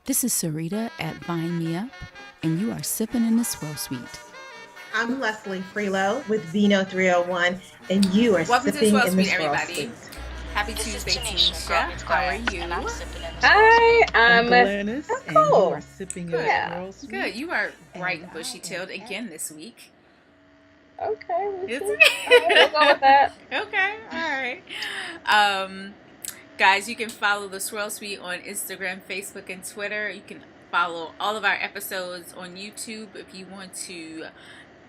This is Sarita at Vine Me Up, and you are sipping in the Swirl Suite. I'm Leslie Freelo with Vino 301, and you are Welcome to the sipping Swirl in the Suite, Swirl everybody. Suite. Happy Tuesday, Tanisha. How are you? Hi, I'm Glennis, I'm and you cool. are sipping Good. in Yeah. Swirl Suite. Good. You are bright and And bushy-tailed again this week. Okay, we'll It's see. All right, we'll go with that. okay. All right. Guys, you can follow the Swirl Suite on Instagram, Facebook, and Twitter. You can follow all of our episodes on YouTube if you want to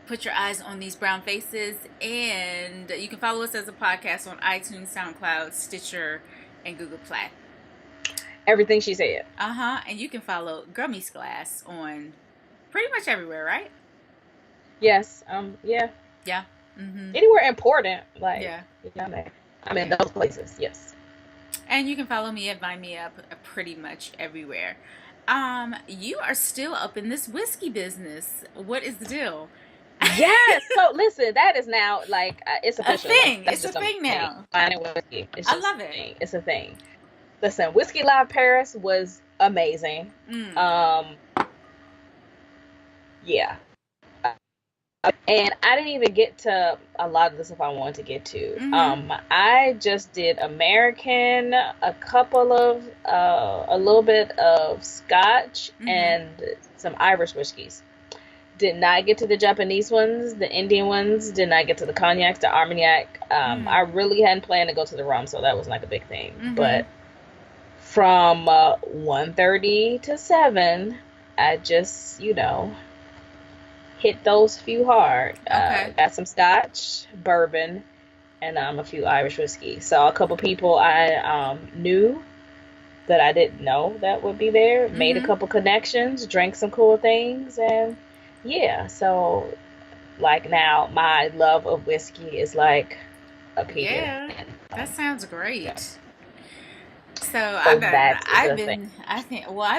put your eyes on these brown faces, and you can follow us as a podcast on iTunes, SoundCloud, Stitcher, and Google Play. Everything she said. And you can follow Gummy's Glass on pretty much everywhere, right? Yes. Yeah. Yeah. Mm-hmm. Anywhere important, like Yeah. I'm in those places. Yes. And you can follow me at Vine Me Up pretty much everywhere. You are still up in this whiskey business. What is the deal? Yes. So listen, that is now like it's A official. thing. That's It's a just thing now. Wine and whiskey. It's I just love a it. thing. It's a thing. Listen, Whiskey Live Paris was amazing. Yeah. And I didn't even get to a lot of the stuff I wanted to get to. I just did American, a little bit of Scotch, and some Irish whiskeys. Did not get to the Japanese ones, the Indian ones. Did not get to the cognacs, the Armagnac. I really hadn't planned to go to the rum, so that was like a big thing. But from 1:30 to 7, I just, hit those few hard. Okay. Got some Scotch, bourbon, and a few Irish whiskey. Saw a couple people I knew that I didn't know that would be there. Made a couple connections, drank some cool things, and yeah. So like now, my love of whiskey is like up here. Yeah, that sounds great. Yeah. So I've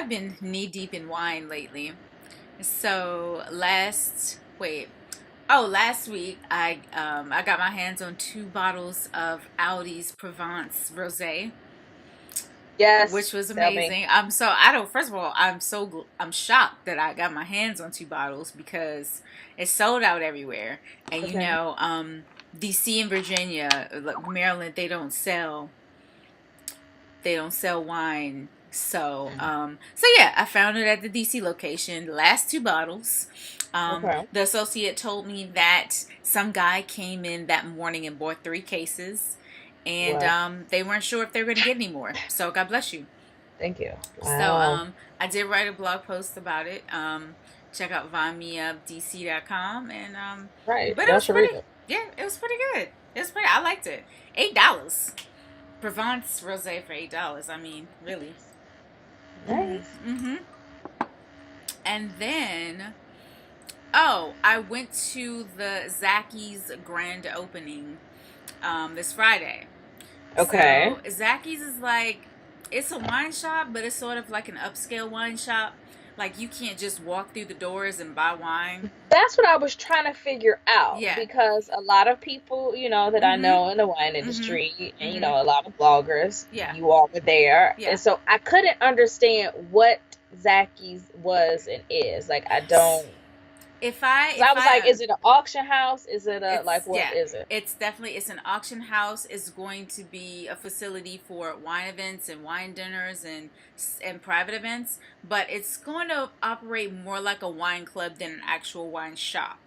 been knee deep in wine lately. So last week I got my hands on 2 bottles of Audi's Provence Rosé. Yes, which was tell me. amazing. First of all, I'm shocked that I got my hands on 2 bottles because it's sold out everywhere. And Okay. DC and Virginia, like Maryland, they don't sell wine. So yeah, I found it at the DC location. The last 2 bottles. Okay. The associate told me that some guy came in that morning and bought 3 cases, and Wow. they weren't sure if they were going to get any more. So God bless you. Thank you. So Wow. I did write a blog post about it. Check out vinemeupdc.com, and Right. but it was That's pretty. real. Yeah, it was pretty good. I liked it. $8. Provence Rosé for $8. I mean, really. Nice. And then, I went to the Zacky's grand opening this Friday. Okay. So Zacky's is like, it's a wine shop, but it's sort of like an upscale wine shop. Like, you can't just walk through the doors and buy wine. That's what I was trying to figure out. Yeah. Because a lot of people, that I know in the wine industry, and, a lot of bloggers, Yeah. you all were there. Yeah. And so I couldn't understand what Zacky's was and is. Like, I don't. I was like, is it an auction house? Is it what is it? It's an auction house. It's going to be a facility for wine events and wine dinners and private events, but it's going to operate more like a wine club than an actual wine shop.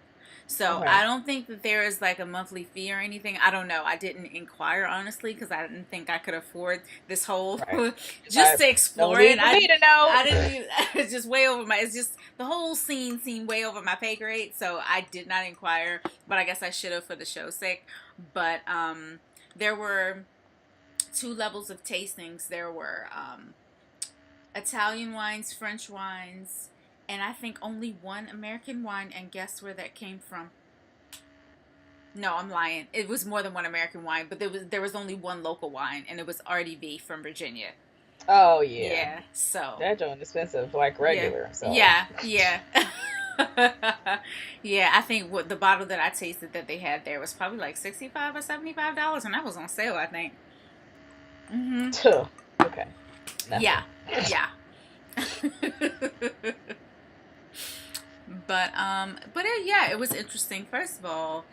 So Okay. I don't think that there is like a monthly fee or anything. I don't know. I didn't inquire honestly because I didn't think I could afford this whole Right. just to explore Don't it. need for me to know. I didn't. It's just way over my. It's just the whole scene seemed way over my pay grade, so I did not inquire. But I guess I should have for the show's sake. But there were 2 levels of tastings. There were Italian wines, French wines, and I think only 1 American wine. And guess where that came from? No, I'm lying. It was more than 1 American wine, but there was only 1 local wine, and it was RDV from Virginia. Oh, yeah. Yeah. So That joint expensive, like regular. So. Yeah. Yeah, I think what the bottle that I tasted that they had there was probably like $65 or $75, and that was on sale, I think. Okay. Nothing. Yeah. Yeah, it was interesting. First of all,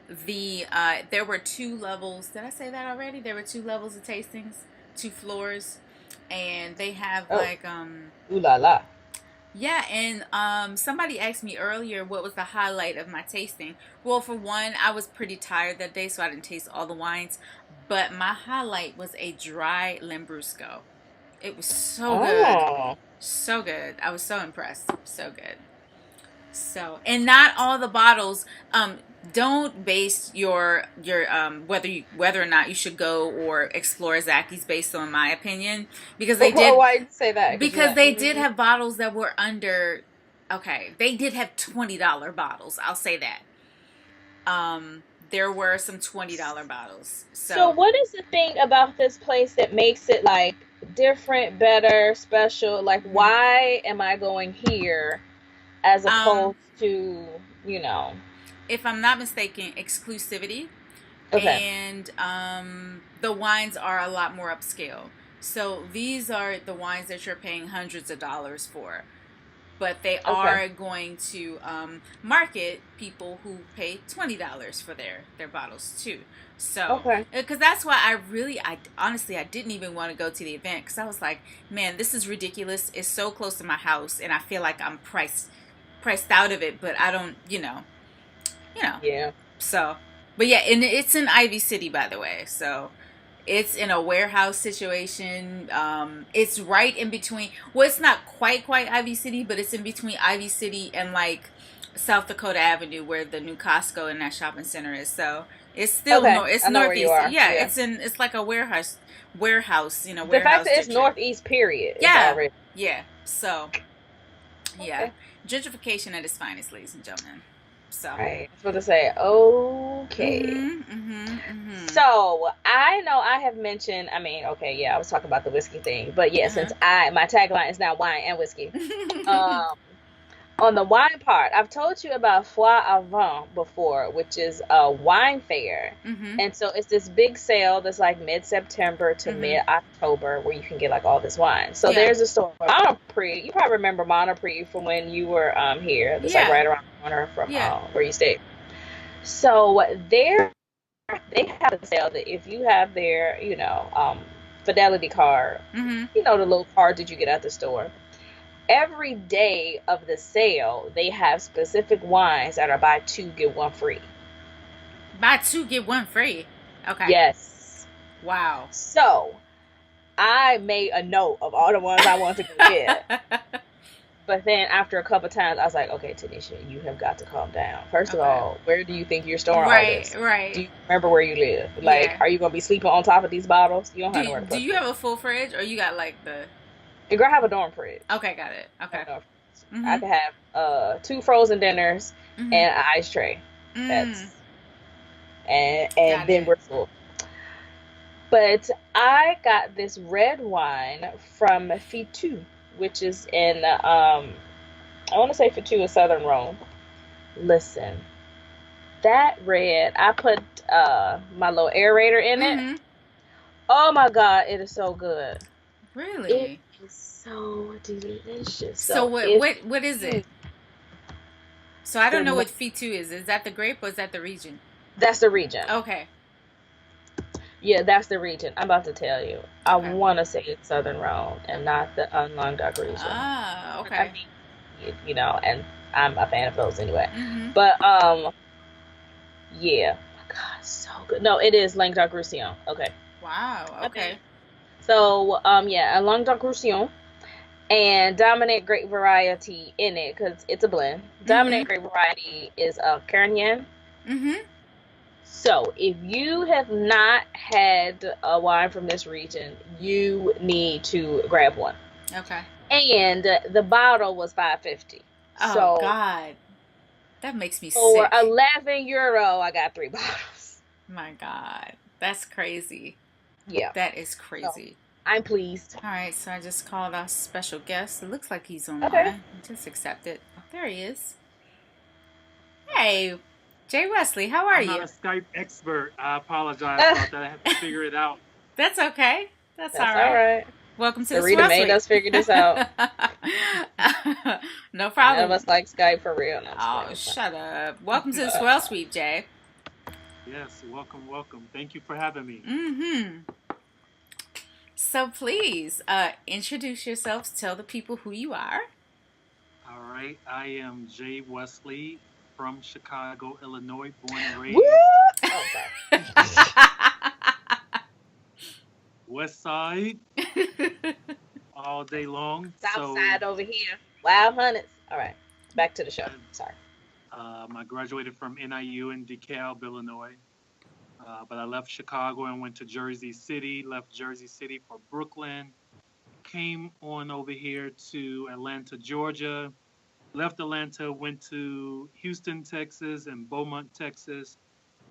there were 2 levels. Did I say that already? There were 2 levels of tastings, 2 floors, and they have Oh, like ooh la la. yeah, and somebody asked me earlier what was the highlight of my tasting. Well, for one, I was pretty tired that day, so I didn't taste all the wines. But my highlight was a dry Lambrusco. It was so good. Oh. So good. I was so impressed. So good. So, and not all the bottles. Don't base your whether or not you should go or explore Zaki's based on my opinion, because they did. Why did you say that? Because they did have bottles that were under. Okay, they did have $20 bottles. I'll say that. There were some $20 bottles. So what is the thing about this place that makes it like different, better, special? Like, why am I going here as opposed to, you know? If I'm not mistaken, exclusivity. Okay. And the wines are a lot more upscale. So these are the wines that you're paying hundreds of dollars for. But they are going to market people who pay $20 for their bottles too. So, because that's why I honestly didn't even want to go to the event, because I was like, man, this is ridiculous. It's so close to my house, and I feel like I'm priced out of it, but I don't, Yeah. So, but yeah, and it's in Ivy City, by the way. So it's in a warehouse situation. It's right in between. Well, it's not quite Ivy City, but it's in between Ivy City and like South Dakota Avenue, where the new Costco and that shopping center is. So it's still it's northeast. Yeah, it's like a warehouse. The fact that it's northeast, period. Yeah, yeah. So yeah, gentrification at its finest, ladies and gentlemen. So. Right. I was about to say, okay. So I know I have mentioned, I was talking about the whiskey thing, but yeah, since my tagline is now wine and whiskey. On the wine part, I've told you about Foire à Vin before, which is a wine fair. And so it's this big sale that's like mid-September to mid-October, where you can get like all this wine. So there's a store, Monoprix. You probably remember Monoprix from when you were here. It's like right around the corner from where you stayed. So they have a sale that if you have their, Fidelity card, the little card that you get at the store, every day of the sale, they have specific wines that are buy 2 get 1 free. Buy 2 get 1 free. Okay. Yes. Wow. So I made a note of all the ones I wanted to go get. But then after a couple times, I was like, okay, Tanisha, you have got to calm down. First of all, where do you think you're storing all this? Right. Do you remember where you live? Like, are you going to be sleeping on top of these bottles? You don't have nowhere to put them. Do you have a full fridge, or you got like the... You're going to have a dorm fridge. Okay, got it. Okay. I could have 2 frozen dinners and an ice tray. That's... And then we're full. But I got this red wine from Fitu, which is in, I want to say Fitu is Southern Rhone. Listen, that red, I put my little aerator in it. Oh my God, it is so good. Really? It is so delicious. So what is it? So I don't know what Fitu is. Is that the grape or is that the region? That's the region. Okay. Yeah, that's the region. I'm about to tell you. I want to say it's Southern Rhone and not the Languedoc region. Ah, okay. And I'm a fan of those anyway. But, yeah. Oh my God, so good. No, it is Languedoc-Roussillon. Okay. Wow, okay. So, a Languedoc-Roussillon and dominant grape variety in it, because it's a blend. Dominant grape variety is Carignan. So, if you have not had a wine from this region, you need to grab one. Okay. And the bottle was $5.50. Oh, God. That makes me sick. For €11, I got 3 bottles. My God. That's crazy. Yeah. That is crazy. So, I'm pleased. All right, so I just called our special guest. It looks like he's online. Just accept it. Oh, there he is. Hey, Je'Wesley, how are you? I'm not a Skype expert. I apologize about that. I have to figure it out. That's okay. That's all right. Welcome to the Sarita Swirl made Suite. us figure this out. No None problem. of us like Skype for real. No, Oh, shut up. Welcome to the Swirl Suite, Jay. Yes, welcome. Thank you for having me. Mm-hmm. So please, introduce yourselves. Tell the people who you are. All right, I am Je'Wesley from Chicago, Illinois, born and raised. Woo! Oh, sorry. West Side, all day long. South side over here. Wild Hunnets. All right, back to the show. Sorry. I graduated from NIU in DeKalb, Illinois. But I left Chicago and went to Jersey City, left Jersey City for Brooklyn, came on over here to Atlanta, Georgia, left Atlanta, went to Houston, Texas, and Beaumont, Texas,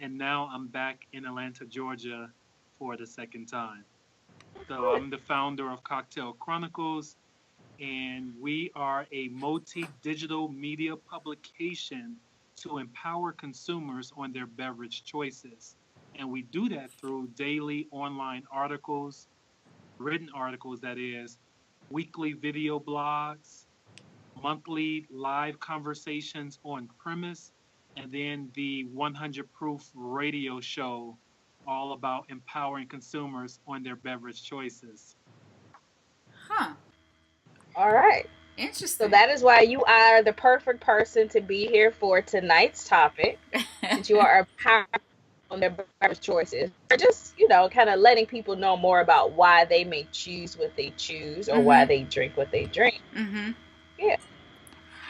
and now I'm back in Atlanta, Georgia for the second time. So I'm the founder of Cocktail Chronicles, and we are a multi-digital media publication to empower consumers on their beverage choices. And we do that through daily online articles, written articles, that is, weekly video blogs, monthly live conversations on premise, and then the 100 Proof radio show, all about empowering consumers on their beverage choices. Huh. All right. Interesting. So that is why you are the perfect person to be here for tonight's topic. That you are empowering on their beverage choices, or just, kind of letting people know more about why they may choose what they choose, or why they drink what they drink. Mm-hmm. Yeah.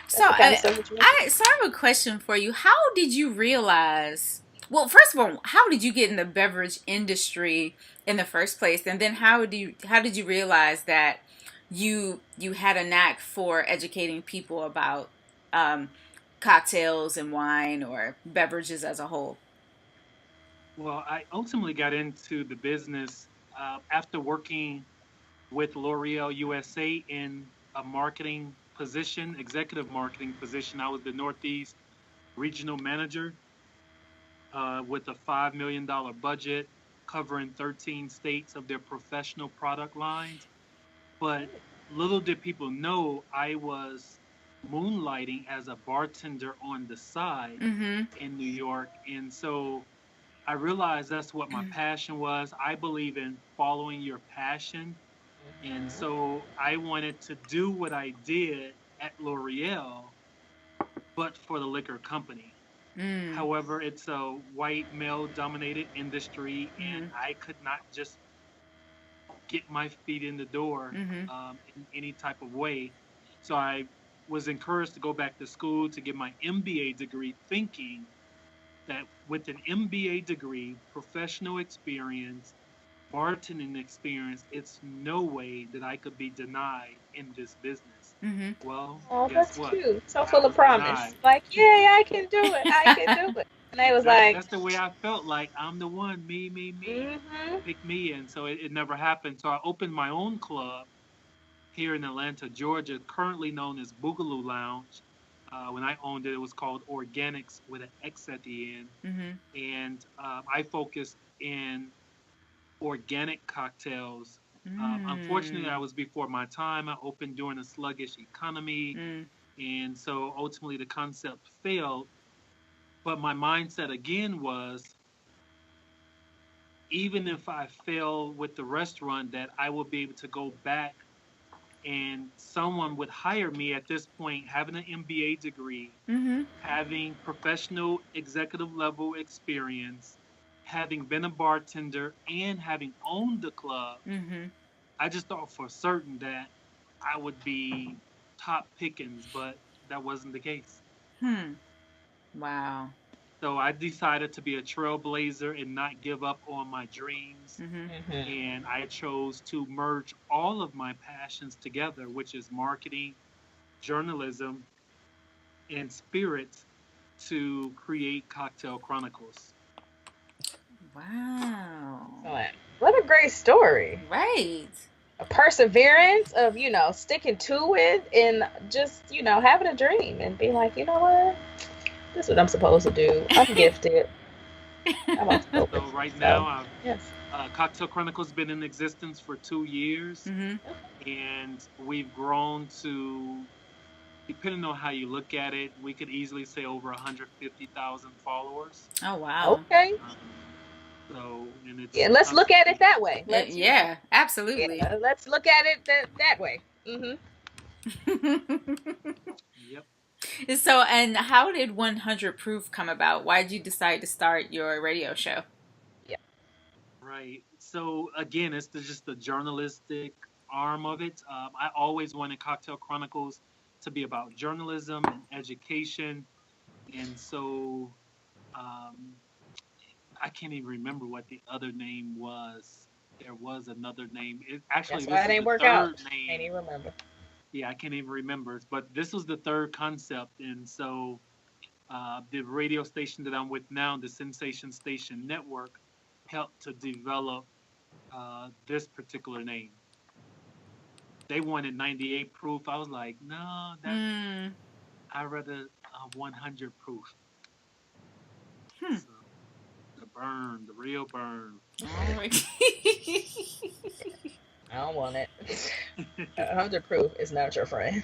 So I have a question for you. How did you realize? Well, first of all, how did you get in the beverage industry in the first place, and then how did you realize that you had a knack for educating people about cocktails and wine or beverages as a whole? Well, I ultimately got into the business after working with L'Oreal USA in a marketing position, executive marketing position. I was the Northeast regional manager with a $5 million budget, covering 13 states of their professional product lines. But little did people know I was moonlighting as a bartender on the side in New York. And so I realized that's what my passion was. I believe in following your passion. And so I wanted to do what I did at L'Oreal, but for the liquor company. However, it's a white male-dominated industry, and I could not just get my feet in the door in any type of way. So I was encouraged to go back to school to get my MBA degree, thinking that with an MBA degree, professional experience, bartending experience, it's no way that I could be denied in this business. Well, guess what? Cute. So full of promise. Denied. Like, yay, I can do it. I can do it. And they was that's the way I felt, like I'm the one, me, pick me. And so it never happened. So I opened my own club here in Atlanta, Georgia, currently known as Boogaloo Lounge. When I owned it, it was called Organics with an X at the end. And I focused in organic cocktails. Unfortunately, I was before my time. I opened during a sluggish economy. And so ultimately the concept failed. But my mindset again was, even if I fail with the restaurant, that I will be able to go back and someone would hire me at this point, having an MBA degree, having professional executive level experience, having been a bartender, and having owned the club. I just thought for certain that I would be top pickings, but that wasn't the case. Wow. So I decided to be a trailblazer and not give up on my dreams. And I chose to merge all of my passions together, which is marketing, journalism, and spirits, to create Cocktail Chronicles. Wow. What a great story. Right. A perseverance of, sticking to it, and just, having a dream and being like, you know what? This is what I'm supposed to do. I'm gifted. I'm off focus. So right So, now, yes. Cocktail Chronicles been in existence for 2 years, Mm-hmm. and we've grown to, depending on how you look at it, we could easily say over 150,000 followers. Oh wow. Okay. Um, so, and it's Yeah, let's look at it constantly, that way. Let's, Yeah, absolutely. yeah, let's look at it that way. Mm-hmm. yep. So, and how did 100 Proof come about? Why did you decide to start your radio show? Yeah. Right. So again, it's just the journalistic arm of it. I always wanted Cocktail Chronicles to be about journalism and education, and so um, I can't even remember what the other name was. There was another name. Actually, That's why this it is ain't the work out. third Can't name. even remember. Yeah, I can't even remember. But this was the third concept, and so the radio station that I'm with now, the Sensation Station Network, helped to develop this particular name. They wanted 98 proof. I was like, no, that Mm. I rather 100 proof. Hmm. So, the burn, the real burn. Oh, I don't want it. 100 proof is not your friend.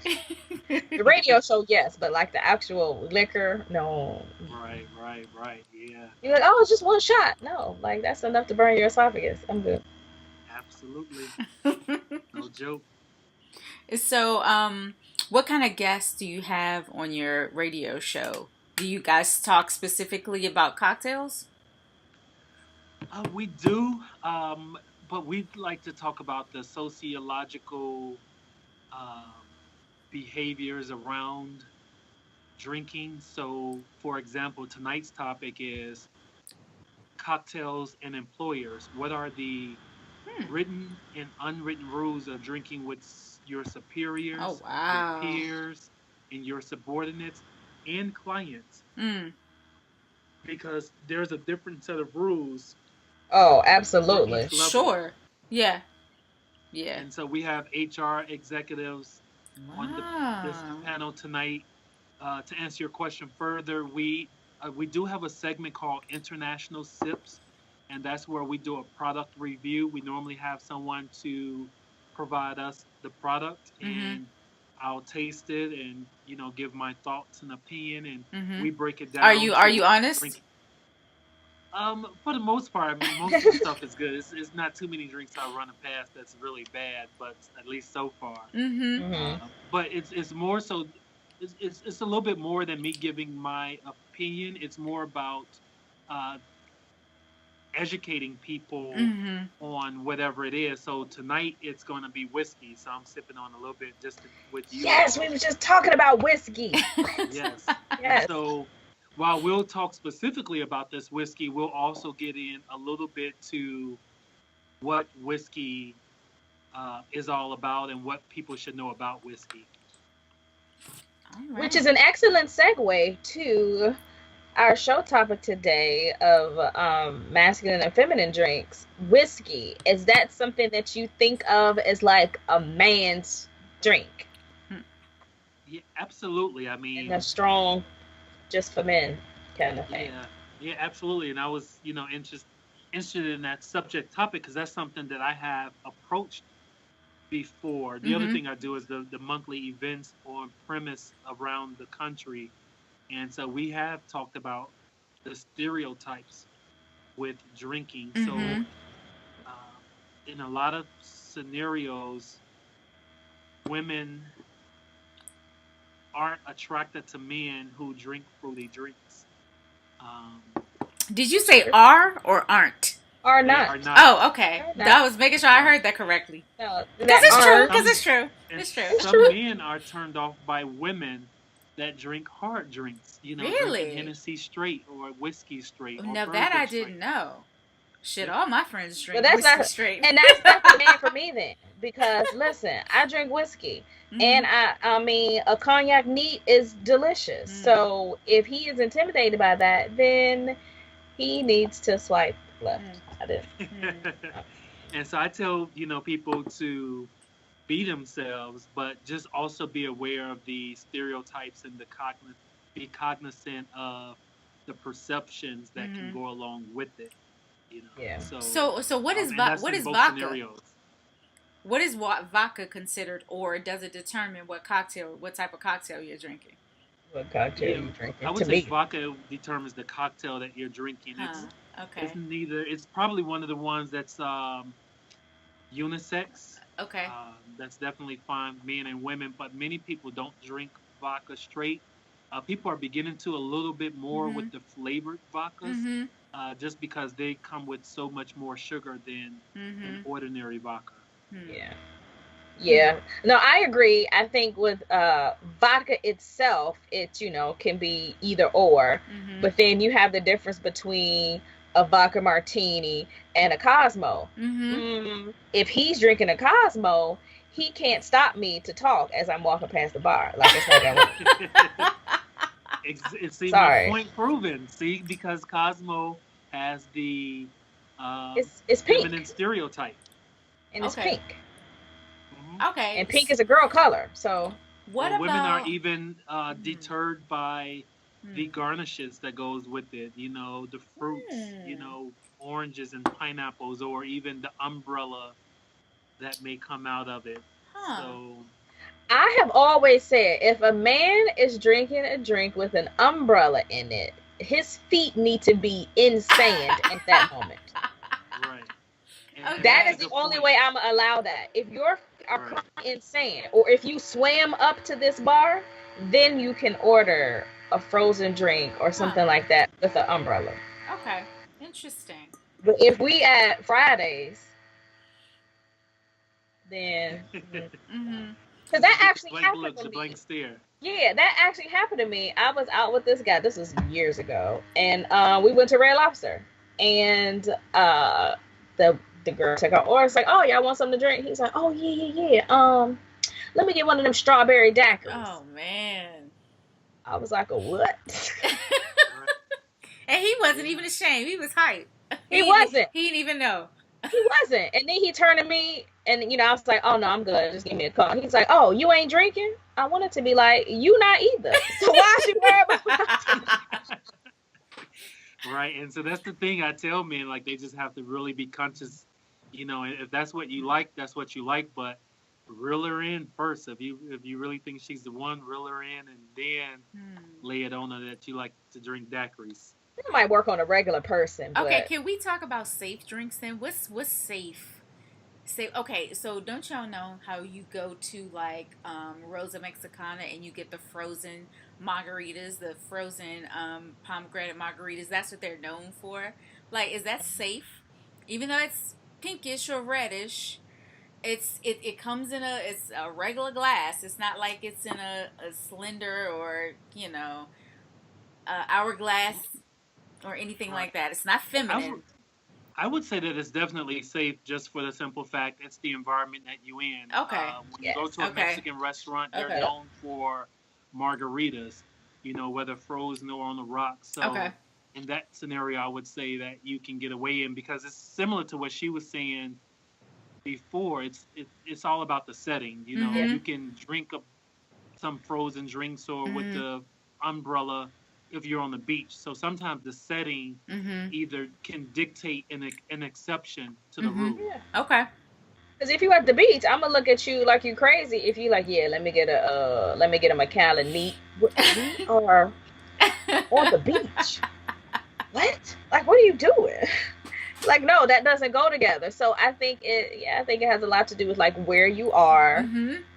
The radio show, yes, but like the actual liquor, no. Right. Yeah, You're like, oh, it's just one shot. No, like that's enough to burn your esophagus. I'm good. absolutely. No joke. So, what kind of guests do you have on your radio show? Do you guys talk specifically about cocktails? We do, but we'd like to talk about the sociological um, behaviors around drinking. So, for example, tonight's topic is cocktails and employers. What are the Hmm. written and unwritten rules of drinking with your Oh, superiors, your wow. peers, and your subordinates and clients? Mm. Because there's a different set of rules Oh, for absolutely. each level. Sure. Yeah. Yeah. And so we have HR executives on this Wow. panel tonight. To answer your question further, we do have a segment called International Sips, and that's where we do a product review. We normally have someone to provide us the product, Mm-hmm. and I'll taste it and give my thoughts and opinion, and Mm-hmm. we break it Are down you to honest? drink. For the most part, I mean, most of the stuff is good. It's not too many drinks I run past that's really bad, but at least so far. Mm-hmm. Mm-hmm. But it's more so. It's a little bit more than me giving my opinion. It's more about uh, educating people Mm-hmm. on whatever it is. So tonight it's going to be whiskey. So I'm sipping on a little bit just with you Yes, all. we were just talking about whiskey. Yes. Yes. So while we'll talk specifically about this whiskey, we'll also get in a little bit to what whiskey is all about and what people should know about whiskey. All right. Which is an excellent segue to our show topic today of masculine and feminine drinks. Whiskey. Is that something that you think of as like a man's drink? Yeah, absolutely. I mean, And a strong, just for men kind of thing. Yeah, absolutely. And I was, interested in that subject topic because that's something that I have approached before. The other Mm-hmm. thing I do is the monthly events on premise around the country. And so we have talked about the stereotypes with drinking. So Mm-hmm. in a lot of scenarios, women aren't attracted to men who drink fruity drinks. Um, Did you say are or aren't? Or they not. are not. Oh, okay. Or not. I was making sure I Right. heard that correctly. No, Because that it's true. are. Because it's true. And It's true. some true. men are turned off by women that drink hard drinks. Really? Drinking Hennessy straight or whiskey straight. Or Now that I bourbon didn't straight. know. Shit, Yeah. all my friends drink Well, that's whiskey not, straight. and that's not the man for me then. Because listen, I drink whiskey, Mhm. and I mean, a cognac neat is delicious. Mm. So if he is intimidated by that, then he needs to swipe left. I did. And so I tell people to be themselves, but just also be aware of the stereotypes and be cognizant of the perceptions that can go along with it. Yeah. So what is and that's what in is both vodka? scenarios. What is vodka considered, or does it determine what type of cocktail you're drinking? What cocktail Yeah, you drinking? I would To say me, vodka determines the cocktail that you're drinking. Huh. It's Okay. neither. It's probably one of the ones that's unisex. Okay. That's definitely fine, men and women. But many people don't drink vodka straight. People are beginning to a little bit more with the flavored vodkas, just because they come with so much more sugar than an ordinary vodka. yeah. Yeah. No, I agree. I think with vodka itself, it can be either or, but then you have the difference between a vodka martini and a Cosmo. If he's drinking a Cosmo, he can't stop me to talk as I'm walking past the bar. Like it's not gonna See, Sorry. my point proven. See, because Cosmo has the it's feminine pink stereotype. and it's pink. Okay. And pink is a girl color, so what about women are even deterred by the garnishes that goes with it. The fruits. Oranges and pineapples, or even the umbrella that may come out of it. So I have always said if a man is drinking a drink with an umbrella in it, his feet need to be in sand at that moment. Right. And that is the only way I'm gonna allow that. If your feet are currently in sand, or if you swam up to this bar, then you can order a frozen drink or something like that with an umbrella. Okay. Interesting. But if we at Fridays, then because that actually happened to me. Blank stare. Yeah, that actually happened to me. I was out with this guy. This was years ago, and we went to Red Lobster, and the girl took our order. It's like, oh, y'all want something to drink? He's like, oh yeah. Let me get one of them strawberry daiquiris. Oh man. I was like, a what? And he wasn't even ashamed. He was hyped. He wasn't. He didn't even know. He wasn't. And then he turned to me, and I was like, oh no, I'm good. Just give me a call. He's like, oh, you ain't drinking? I wanted to be like, you not either. So why should you worry about my Right, and so that's the thing I tell men, like they just have to really be conscious. If that's what you like, that's what you like. But reel her in first. If you really think she's the one, reel her in, and then lay it on her that you like to drink daiquiris. It might work on a regular person. But... Okay, can we talk about safe drinks then? What's safe? Okay, so don't y'all know how you go to like Rosa Mexicana and you get the frozen margaritas, the frozen pomegranate margaritas? That's what they're known for. Like, is that safe? Even though it's pinkish or reddish, it comes in it's a regular glass. It's not like it's in a slender or hourglass or anything like that. It's not feminine. I would say that it's definitely safe, just for the simple fact it's the environment that you're in. Okay. When you go to a Mexican restaurant, they're known for margaritas, whether frozen or on the rocks. So in that scenario, I would say that you can get away in, because it's similar to what she was saying before. It's all about the setting. You can drink some frozen drinks or with the umbrella if you're on the beach. So sometimes the setting either can dictate an exception to the rule. Yeah. Okay. Because if you at the beach, I'm gonna look at you like you crazy. If you like, yeah, let me get a Macallan neat. We are on the beach. What? Like, what are you doing? Like, no, that doesn't go together. So I think it has a lot to do with like where you are,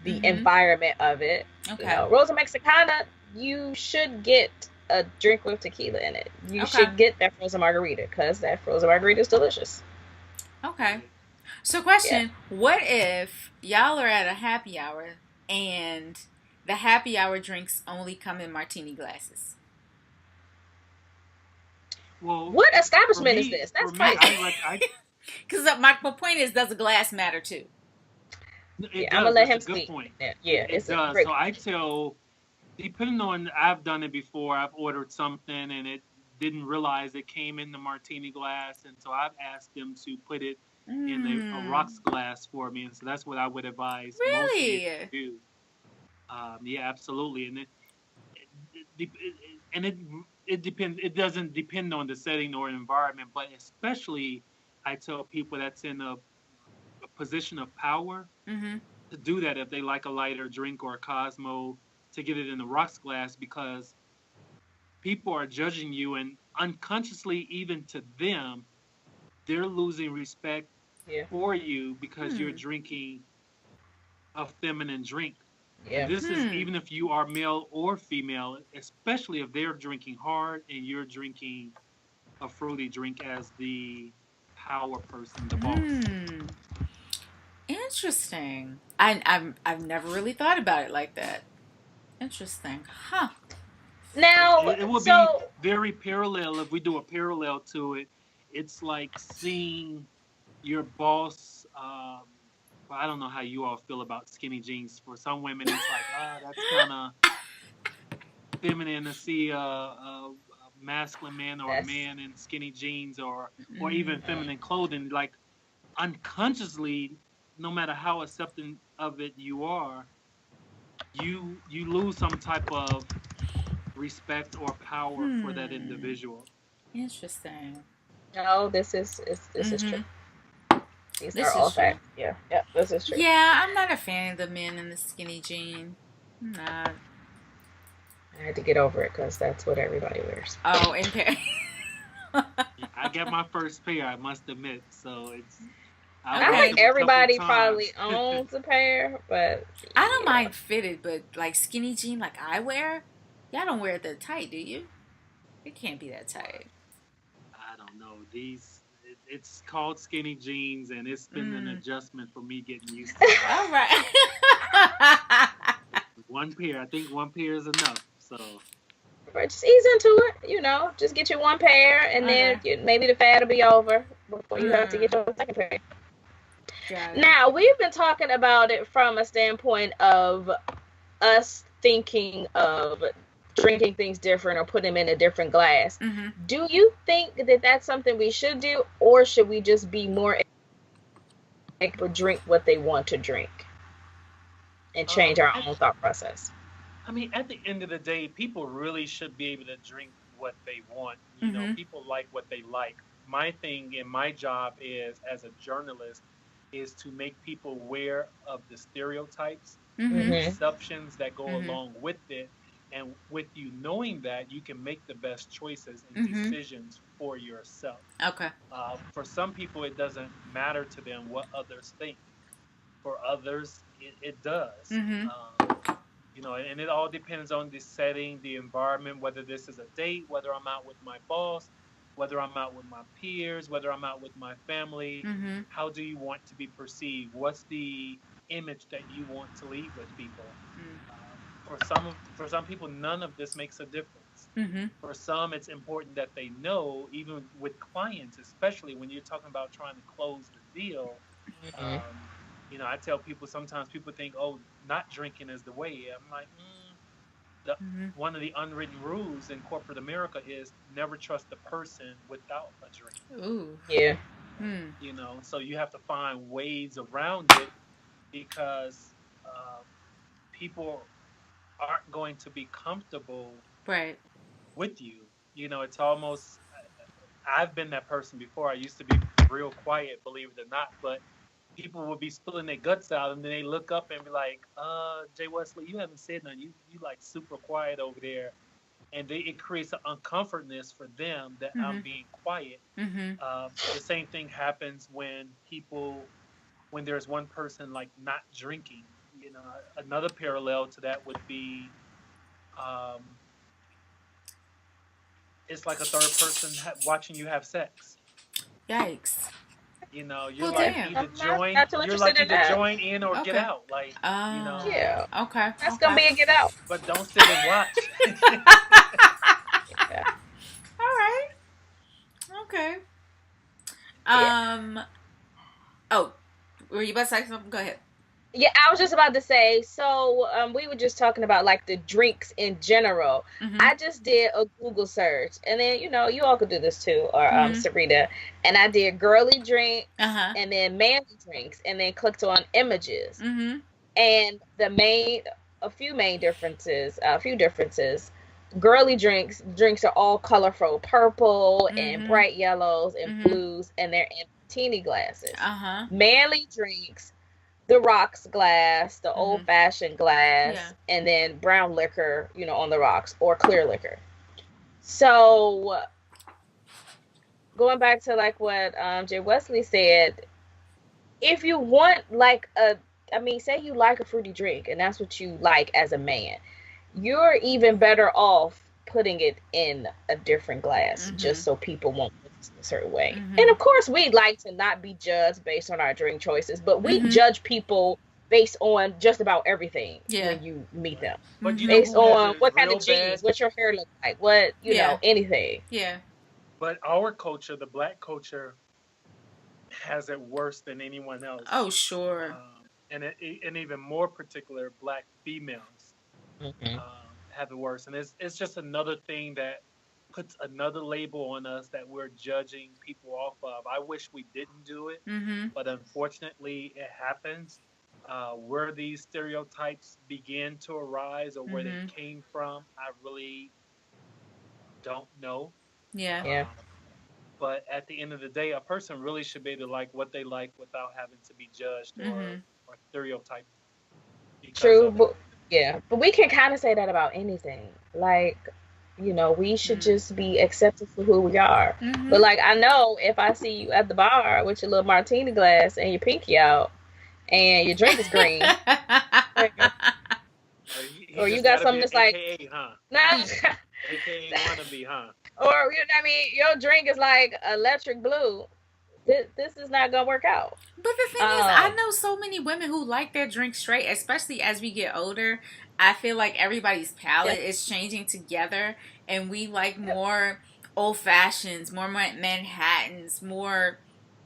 the environment of it. Okay. Rosa Mexicana, you should get a drink with tequila in it. You should get that frozen margarita, because that frozen margarita is delicious. Okay. So question, what if y'all are at a happy hour and the happy hour drinks only come in martini glasses? Well, what establishment is this? That's crazy. Because my point is, does a glass matter too? I'm gonna let him speak. Point. Yeah, it does. So I tell, depending on, I've done it before. I've ordered something and it didn't realize it came in the martini glass, and so I've asked them to put it in a rocks glass for me, and so that's what I would advise. Really? Most people do. Yeah, absolutely, and it it depends. It doesn't depend on the setting or environment, but especially I tell people that's in a position of power Mm-hmm. to do that if they like a lighter drink or a Cosmo to get it in the rocks glass because people are judging you and unconsciously even to them they're losing respect Yeah. for you because you're Hmm. drinking a feminine drink. And Yeah. this is even if you are male or female, especially if they're drinking hard and you're drinking a fruity drink as the power person, the boss. Hmm. Interesting. I've never really thought about it like that. Interesting. Huh. Now, It would be so very parallel if we do a parallel to it. It's like seeing your boss. Well, I don't know how you all feel about skinny jeans. For some women, it's like, that's kind of feminine to see a masculine man or a that's man in skinny jeans or even Mm. feminine clothing. Like unconsciously, no matter how accepting of it you are, you lose some type of respect or power for that Hmm. individual. Interesting. no. This is true. Mm-hmm. These are This all is true. facts. Yeah. Yeah. This is true. Yeah, I'm not a fan of the men in the skinny jean. I'm not. I had to get over it because that's what everybody wears. Oh, and I got my first pair, I must admit. So it's I Okay. I wore think them a couple everybody times. probably owns a pair, but I don't yeah. mind fitted, but like skinny jean, like I wear, y'all don't wear it that tight, do you? It can't be that tight. I don't know. It's called skinny jeans, and it's been an adjustment for me getting used to it. All right. One pair, I think one pair is enough. So But just ease into it, just get you one pair, and then maybe the fad will be over before you have to get your second pair. Got it. Now, we've been talking about it from a standpoint of us thinking of drinking things different or putting them in a different glass. Mm-hmm. Do you think that that's something we should do, or should we just be more able to drink what they want to drink and change our own thought process? I mean, at the end of the day, people really should be able to drink what they want. People like what they like. My thing and my job is, as a journalist, is to make people aware of the stereotypes, Mm-hmm. the perceptions that go along with it. And with you knowing that, you can make the best choices and decisions for yourself. Okay. For some people, it doesn't matter to them what others think. For others, it does. Mm-hmm. And it all depends on the setting, the environment, whether this is a date, whether I'm out with my boss, whether I'm out with my peers, whether I'm out with my family. Mm-hmm. How do you want to be perceived? What's the image that you want to leave with people? For some people, none of this makes a difference. Mm-hmm. For some, it's important that they know, even with clients, especially when you're talking about trying to close the deal. I tell people sometimes people think, oh, not drinking is the way. I'm like, one of the unwritten rules in corporate America is never trust a person without a drink. Ooh. Yeah. So you have to find ways around it because people aren't going to be comfortable Right. with you. It's almost, I've been that person before. I used to be real quiet, believe it or not, but people will be spilling their guts out, and then they look up and be like, Je'Wesley, you haven't said nothing. You like super quiet over there. And it creates an uncomfortness for them that I'm being quiet. Mm-hmm. The same thing happens when there's one person like not drinking. Another parallel to that would be, it's like a third person watching you have sex. Yikes. You're Well, like damn. either join, not too you're interested like in either that. join in or get Okay. out. Like, Yeah. Okay. That's gonna be a get out. But don't sit and watch. Yeah. All right. Okay. Oh, were you about to say something? Go ahead. Yeah, I was just about to say, so we were just talking about like the drinks in general. Mm-hmm. I just did a Google search, and then you all could do this too, or Sarita, and I did girly drink, and then manly drinks, and then clicked on images, Mm-hmm. and a few differences. girly drinks are all colorful, purple and bright yellows and blues, and they're in martini glasses. Manly drinks, the rocks glass, the old-fashioned glass, and then brown liquor, on the rocks, or clear liquor. So going back to like what Je'Wesley said, if you want like say you like a fruity drink and that's what you like as a man, you're even better off putting it in a different glass just so people won't put it a certain way. And of course, we'd like to not be judged based on our drink choices, but we judge people based on just about everything when you meet them. But based on what kind of jeans, what your hair looks like, what, anything. Yeah. But our culture, the black culture, has it worse than anyone else. Oh, sure. And even more particular, black females have it worse. And it's just another thing that puts another label on us that we're judging people off of. I wish we didn't do it, but unfortunately it happens. Where these stereotypes began to arise or where they came from, I really don't know. Yeah. But at the end of the day, a person really should be able to like what they like without having to be judged or stereotyped. True, but we can kind of say that about anything. Like, we should just be accepted for who we are. But like, I know if I see you at the bar with your little martini glass and your pinky out and your drink is green, or you got something that's like, AKA, huh? AKA wannabe, huh? Or your drink is like electric blue. This is not gonna work out. But the thing is, I know so many women who like their drink straight, especially as we get older. I feel like everybody's palate is changing together, and we like more old fashions, more Manhattans, more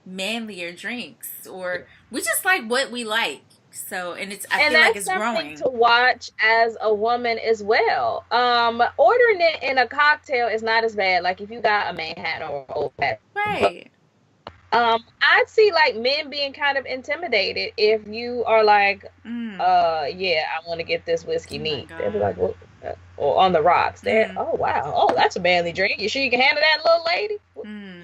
manlier drinks, or we just like what we like. So, I feel like it's growing. To watch as a woman as well. Ordering it in a cocktail is not as bad. Like if you got a Manhattan or old fashioned, right? I'd see like men being kind of intimidated if you are like, I want to get this whiskey neat. They'll be like, what? Or on the rocks. They're, oh wow, oh that's a manly drink. You sure you can handle that, little lady?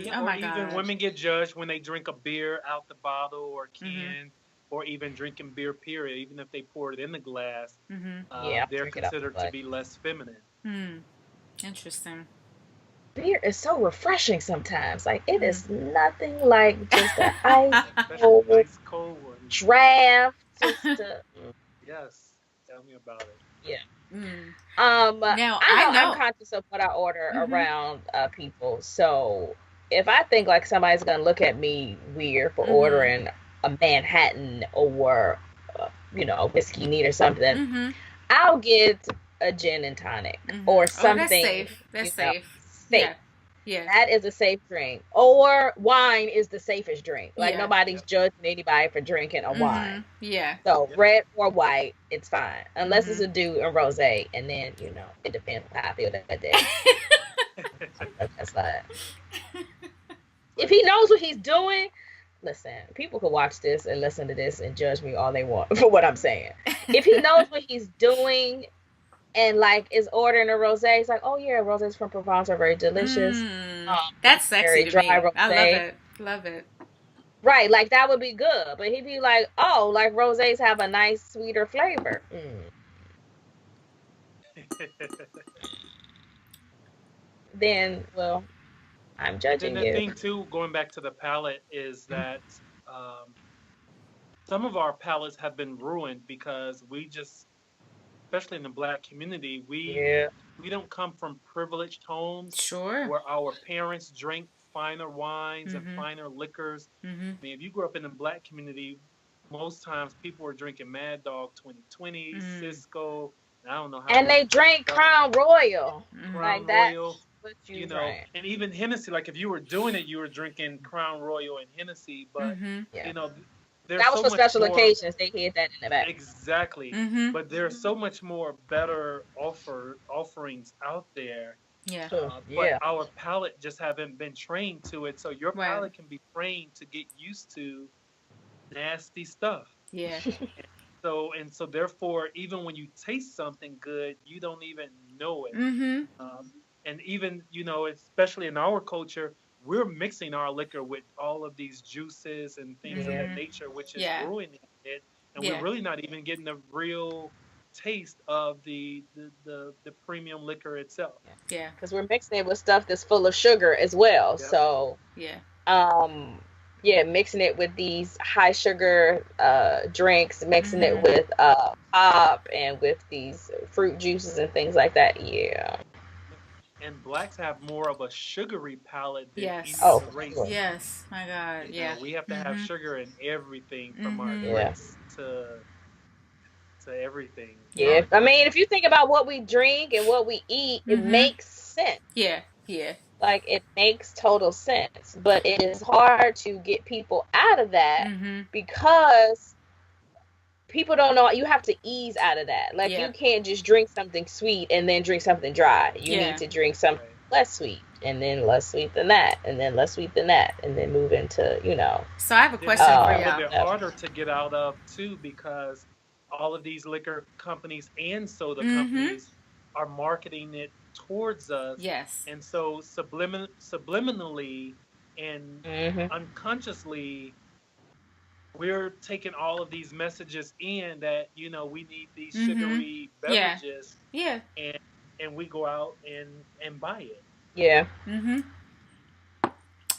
Yeah, or even women get judged when they drink a beer out the bottle or can. Or even drinking beer, period. Even if they pour it in the glass, they're considered to be less feminine. Interesting. Beer is so refreshing sometimes. Like, it is nothing like just an ice cold draft. Yes, tell me about it. Yeah. Now, I know I'm conscious of what I order around people. So if I think like somebody's going to look at me weird for ordering a Manhattan or whiskey neat or something, I'll get a gin and tonic or something. That's safe. Yeah. That is a safe drink. Or wine is the safest drink. Like nobody's judging anybody for drinking a wine. Yeah. So red or white, it's fine. Unless it's a dude and rosé, and then it depends on how I feel that day. That's fine. If he knows what he's doing. Listen, people could watch this and listen to this and judge me all they want for what I'm saying. If he knows what he's doing and like is ordering a rosé, he's like, oh yeah, rosés from Provence are very delicious. That's sexy to me. Rosé. I love it. Right, like that would be good. But he'd be like, oh, like rosés have a nice sweeter flavor. Then, well, I'm judging you. And the thing too, going back to the palate, is that some of our palates have been ruined because we just, especially in the black community, we don't come from privileged homes where our parents drink finer wines and finer liquors. I mean, if you grew up in the black community, most times people were drinking Mad Dog 2020, Cisco, I don't know how. And they drank Crown Royal. Crown Royal. And even Hennessy, like if you were doing it, you were drinking Crown Royal and Hennessy, but there's that was so for special more, occasions. They hid that in the back. Exactly. But there's so much more better offerings out there. Yeah. But our palate just haven't been trained to it. So your palate can be trained to get used to nasty stuff. Yeah. so therefore, even when you taste something good, you don't even know it. Mm-hmm. And even, especially in our culture, we're mixing our liquor with all of these juices and things of that Mm-hmm. nature, which is Yeah. ruining it. And we're Yeah. really not even getting the real taste of the premium liquor itself. Yeah. Because we're mixing it with stuff that's full of sugar as well. Yep. So, Yeah. yeah, mixing it with these high sugar drinks, mixing it Mm-hmm. with pop and with these fruit juices and things like that. Yeah. And blacks have more of a sugary palate than any Yes. Oh, other for race. sure. Yes. My God. Yeah. We have to have Mm-hmm. sugar in everything, from our Mm-hmm. Yeah. drinks to everything. Yeah. Yeah. I mean, if you think about what we drink and what we eat, it Mm-hmm. makes sense. Yeah. Yeah. Like, it makes total sense. But it is hard to get people out of that Mm-hmm. because people don't know. You have to ease out of that. Like, Yeah. you can't just drink something sweet and then drink something dry. You Yeah. need to drink something Right. less sweet, and then less sweet than that, and then less sweet than that, and then move into, So I have a Then question it's for a little y'all. bit harder to get out of too, because all of these liquor companies and soda Mm-hmm. companies are marketing it towards us, Yes. and so subliminally and hmm unconsciously, we're taking all of these messages in that we need these Mm-hmm. sugary Yeah. beverages, Yeah. and we go out and buy it. Yeah. Mm-hmm.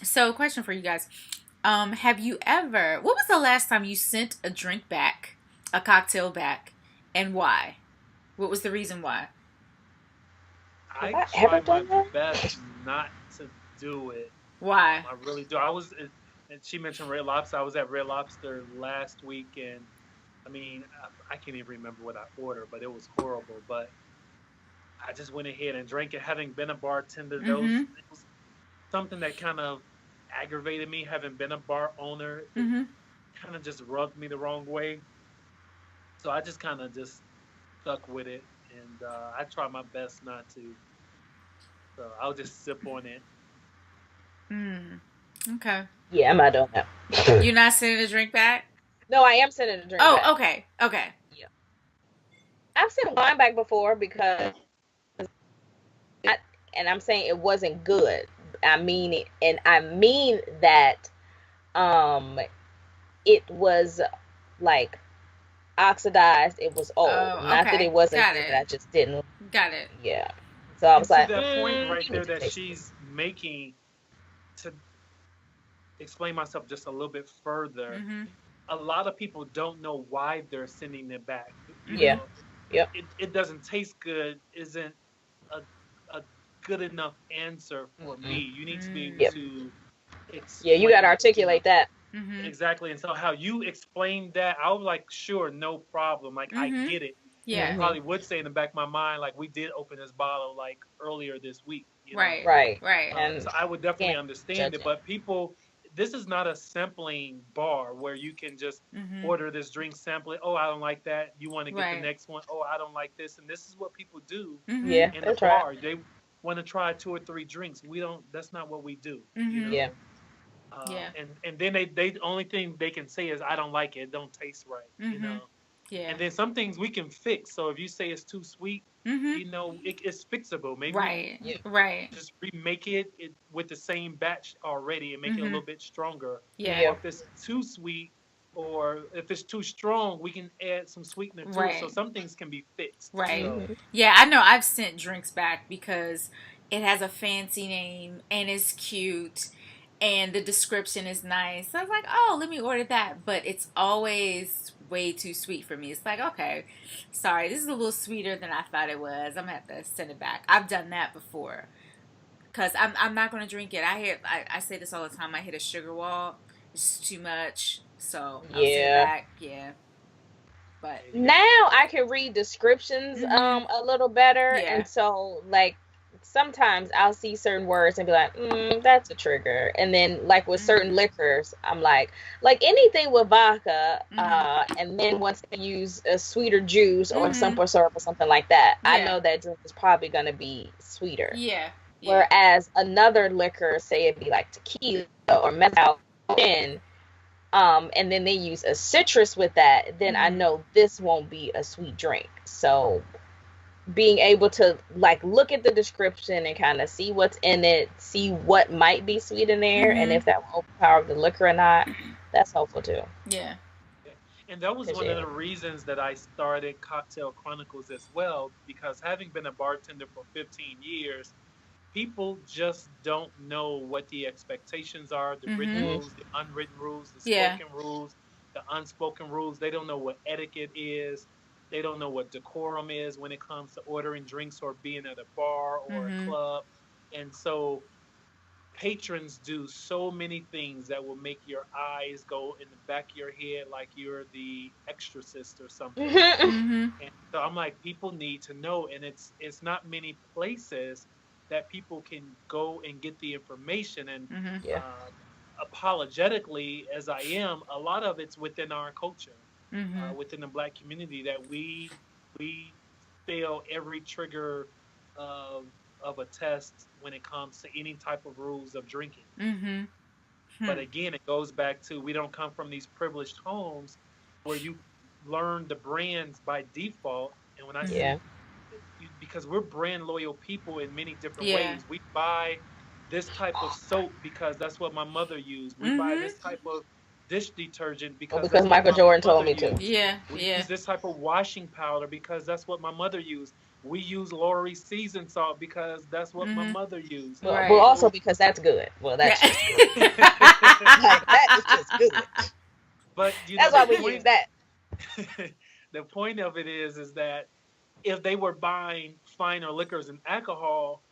So, question for you guys. Have you ever, what was the last time you sent a drink back, a cocktail back, and why? What was the reason why? Have I I try ever my done that? best not to do it. Why? I really do. And she mentioned Red Lobster. I was at Red Lobster last week, and I mean, I can't even remember what I ordered, but it was horrible. But I just went ahead and drank it. Having been a bartender, Mm-hmm. it was something that kind of aggravated me. Having been a bar owner, it Mm-hmm. kind of just rubbed me the wrong way. So I just kind of just stuck with it, and I try my best not to. So I'll just sip on it. Mm. Okay. Yeah, I'm not doing that. You're not sending a drink back? No, I am sending a drink Oh, back. okay. Okay. Yeah. I've sent wine back before because, and I'm saying it wasn't good. I mean it, and I mean that it was like oxidized. It was old. Oh, Not that okay. it wasn't Got good. it. I just didn't. Got it. Yeah. So I And was to like, that point right you there need to that taste she's making, to explain myself just a little bit further, Mm-hmm. a lot of people don't know why they're sending it back. You Yeah. know, Yep. it doesn't taste good isn't a, a good enough answer for Mm-mm. me. You need to be able Yep. to Yeah, you got to explain, articulate that. Mm-hmm. exactly. And so how you explained that, I was like, sure, no problem. Like, I Mm-hmm. get it. And I Yeah. probably would say in the back of my mind, like, we did open this bottle like earlier this week, Right. Right. Right. And So I would definitely can't understand judge it. it. But people, this is not a sampling bar where you can just Mm-hmm. order this drink, sample it. Oh, I don't like that. You want to get the Right. next one. Oh, I don't like this. And this is what people do Mm-hmm. Yeah, in the that's right. bar. They want to try 2 or 3 drinks. We don't. That's not what we do. Mm-hmm. Yeah. Yeah. And then they only thing they can say is, I don't like it. It don't taste right. Mm-hmm. Yeah. And then some things we can fix. So if you say it's too sweet, Mm-hmm. it's fixable. Maybe Right. Yeah. Right. just remake it with the same batch already and make it a Mhm. little bit stronger. Yeah. Yeah. Or if it's too sweet or if it's too strong, we can add some sweetener to it. Right. So some things can be fixed. Right. So, Mhm. Yeah, I know I've sent drinks back because it has a fancy name and it's cute and the description is nice. So I was like, oh, let me order that. But it's always way too sweet for me. It's like, okay, sorry, this is a little sweeter than I thought it was. I'm going to have to send it back. I've done that before because I'm not going to drink it. I say this all the time. I hit a sugar wall. It's too much. So I'll send it Yeah. back. Yeah. But Now I can read descriptions Mhm. a little better, Yeah. and so like sometimes I'll see certain words and be like, that's a trigger. And then like with certain liquors, I'm like anything with vodka, and then once they use a sweeter juice or simple syrup or something like that, I Yeah. know that drink is probably gonna be sweeter. yeah. Whereas another liquor, say it'd be like tequila or mezcal, gin, and then they use a citrus with that, then I know this won't be a sweet drink. So being able to like look at the description and kind of see what's in it, see what might be sweet in there, and if that will overpower the liquor or not, that's helpful too. Yeah. And that was one of the reasons that I started Cocktail Chronicles as well, because having been a bartender for 15 years, people just don't know what the expectations are, the written rules, the unwritten rules, the spoken rules, the unspoken rules. They don't know what etiquette is. They don't know what decorum is when it comes to ordering drinks or being at a bar or a club. And so patrons do so many things that will make your eyes go in the back of your head like you're the exorcist or something. And so I'm like, people need to know, and it's not many places that people can go and get the information. And apologetically as I am, a lot of it's within our culture, within the Black community, that we fail every trigger of a test when it comes to any type of rules of drinking. But again, it goes back to, we don't come from these privileged homes where you learn the brands by default. And when I say, because we're brand loyal people in many different ways, we buy this type of soap because that's what my mother used. We buy this type of dish detergent because that's Michael what Jordan my told mother me used. to. We use this type of washing powder because that's what my mother used. We use Lori seasoned salt because that's what my mother used. Well, also because that's good. Well, that's just good. Like, that is just good. But that's why we use that. The point of it is that if they were buying finer liquors and alcohol,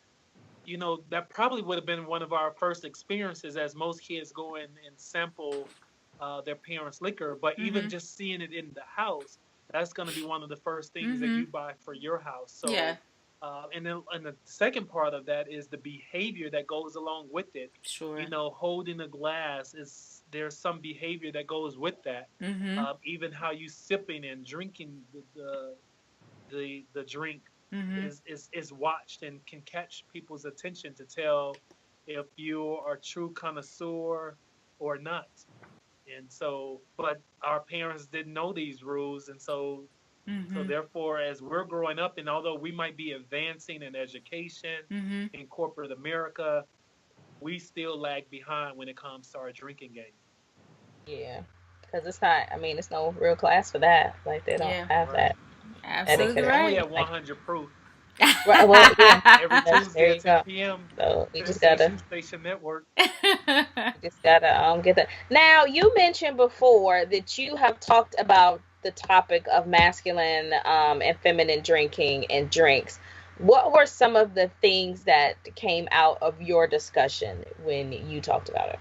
that probably would have been one of our first experiences, as most kids go in and sample their parents' liquor. But even just seeing it in the house, that's going to be one of the first things that you buy for your house. So, and then and the second part of that is the behavior that goes along with it. Sure. Holding a glass, there's some behavior that goes with that. Even how you sipping and drinking the drink is watched and can catch people's attention to tell if you are a true connoisseur or not. And so, but our parents didn't know these rules, and so therefore, as we're growing up, and although we might be advancing in education in corporate America, we still lag behind when it comes to our drinking game. Yeah, because it's not. I mean, it's no real class for that. Like, they don't have that. Absolutely right. Only at 100 proof. Right. Well, every Tuesday at 10 p.m. So we just gotta Station Network. Just gotta get that. Now, you mentioned before that you have talked about the topic of masculine and feminine drinking and drinks. What were some of the things that came out of your discussion when you talked about it?